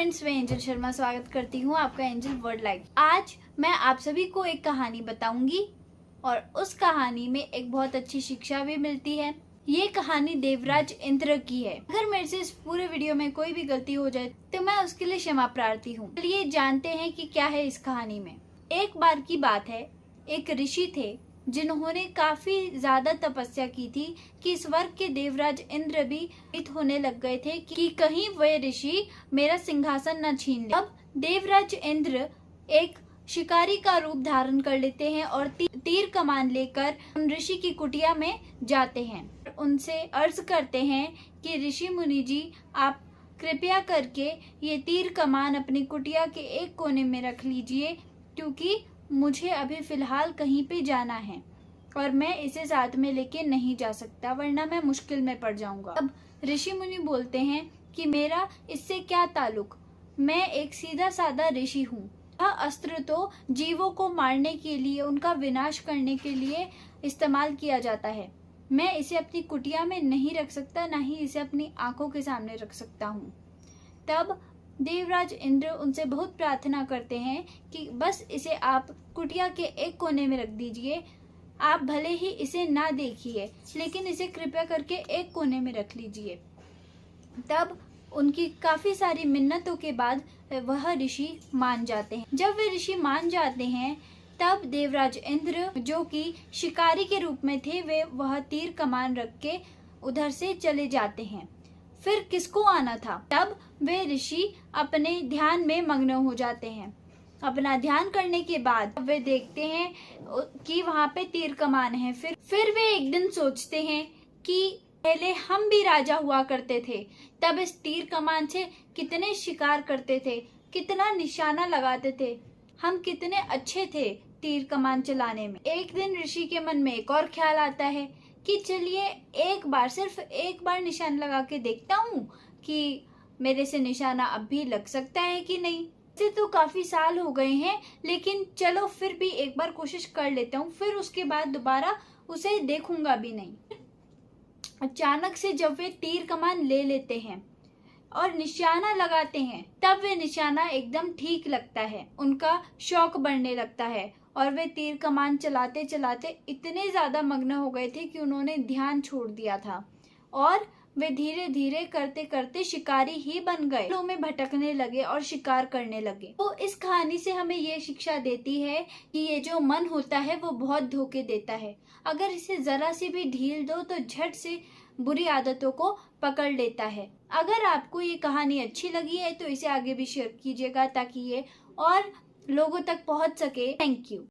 Friends, मैं angel Sharma स्वागत करती हूँ आपका एंजल वर्ड लाइफ। आज मैं आप सभी को एक कहानी बताऊंगी और उस कहानी में एक बहुत अच्छी शिक्षा भी मिलती है। ये कहानी देवराज इंद्र की है। अगर मेरे से इस पूरे वीडियो में कोई भी गलती हो जाए तो मैं उसके लिए क्षमा प्रार्थी हूँ। चलिए जानते हैं कि क्या है इस कहानी में। एक बार की बात है, एक ऋषि थे जिन्होंने काफी ज्यादा तपस्या की थी कि स्वर्ग के देवराज इंद्र भी भयभीत होने लग गए थे कि कहीं वे ऋषि मेरा सिंहासन न छीन ले। अब देवराज इंद्र एक शिकारी का रूप धारण कर लेते हैं और तीर कमान लेकर उन ऋषि की कुटिया में जाते हैं। उनसे अर्ज करते हैं कि ऋषि मुनि जी, आप कृपया करके ये तीर कमान अपनी कुटिया के एक कोने में रख लीजिए, क्योंकि मुझे अभी फिलहाल कहीं पे जाना है और मैं इसे साथ में लेके नहीं जा सकता, वरना मैं मुश्किल में पड़ जाऊंगा। अब ऋषि मुनि बोलते हैं कि मेरा इससे क्या ताल्लुक, मैं एक सीधा साधा ऋषि हूँ। यह अस्त्र तो जीवों को मारने के लिए, उनका विनाश करने के लिए इस्तेमाल किया जाता है। मैं इसे अपनी कुटिया में नहीं रख सकता, ना ही इसे अपनी आंखों के सामने रख सकता हूँ। तब देवराज इंद्र उनसे बहुत प्रार्थना करते हैं कि बस इसे आप कुटिया के एक कोने में रख दीजिए। आप भले ही इसे ना देखिए, लेकिन इसे कृपया करके एक कोने में रख लीजिए। तब उनकी काफी सारी मिन्नतों के बाद वह ऋषि मान जाते हैं। जब वे ऋषि मान जाते हैं तब देवराज इंद्र, जो कि शिकारी के रूप में थे, वे वह तीर कमान रख के उधर से चले जाते हैं। फिर किसको आना था? तब वे ऋषि अपने ध्यान में मग्न हो जाते हैं। अपना ध्यान करने के बाद वे देखते हैं कि वहाँ पे तीर कमान है। फिर वे एक दिन सोचते हैं कि पहले हम भी राजा हुआ करते थे, तब इस तीर कमान से कितने शिकार करते थे, कितना निशाना लगाते थे, हम कितने अच्छे थे तीर कमान चलाने में। एक दिन ऋषि के मन में एक और ख्याल आता है कि चलिए एक बार, सिर्फ एक बार निशान लगा के देखता हूँ कि मेरे से निशाना अब भी लग सकता है कि नहीं। इसे तो काफी साल हो गए हैं, लेकिन चलो फिर भी एक बार कोशिश कर लेता हूँ। फिर उसके बाद दोबारा उसे देखूंगा भी नहीं। अचानक से जब वे तीर कमान ले लेते हैं और निशाना लगाते हैं, तब वे निशाना एकदम ठीक लगता है। उनका शौक बढ़ने लगता है और वे तीर कमान चलाते चलाते इतने ज्यादा मग्न हो गए थे कि उन्होंने ध्यान छोड़ दिया था और वे धीरे धीरे करते करते शिकारी ही बन गए। फलों में भटकने लगे और शिकार करने लगे। तो इस कहानी से हमें ये शिक्षा देती है कि ये जो मन होता है वो बहुत धोखे देता है। अगर इसे जरा सी भी ढील दो तो झट से बुरी आदतों को पकड़ लेता है। अगर आपको ये कहानी अच्छी लगी है तो इसे आगे भी शेयर कीजिएगा, ताकि ये और लोगों तक पहुंच सके। Thank you.